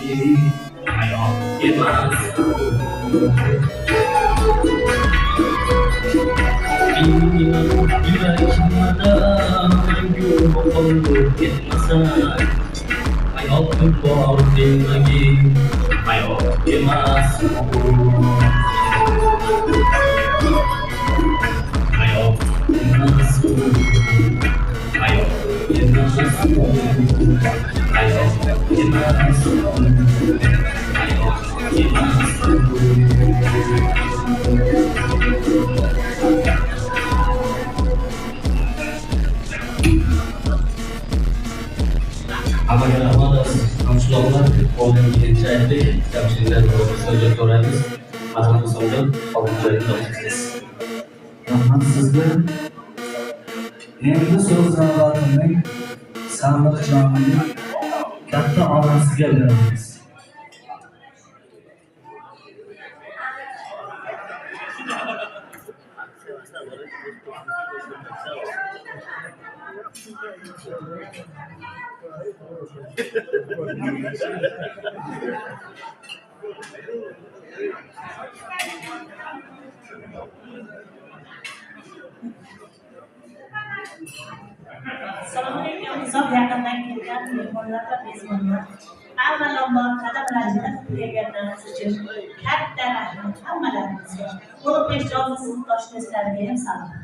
hayot emas. Yurakimda mangu qolib ketmasa, hayotni bor demagin, hayot emas. Hayot emas. Hayot emas. Hayot emas. Hayot emas. Agar hamshirlar qo'ldan kelgancha aytdik, jamshidlar so'zga so'raymiz. Marhamat so'zdan qolgan joyda o'tasiz. Rahmat sizga. Endi so'z navbatini Samirjonning katta onasiga beramiz. Assalomu alaykum. Uzoq yaqindan kelgan mehmonlar va mezbonlar. Avvalambor qadamlarini berganlariniz uchun katta rahmat hammalaringizga. Ulug'bek Jozizov Toshkentlarga ham salom.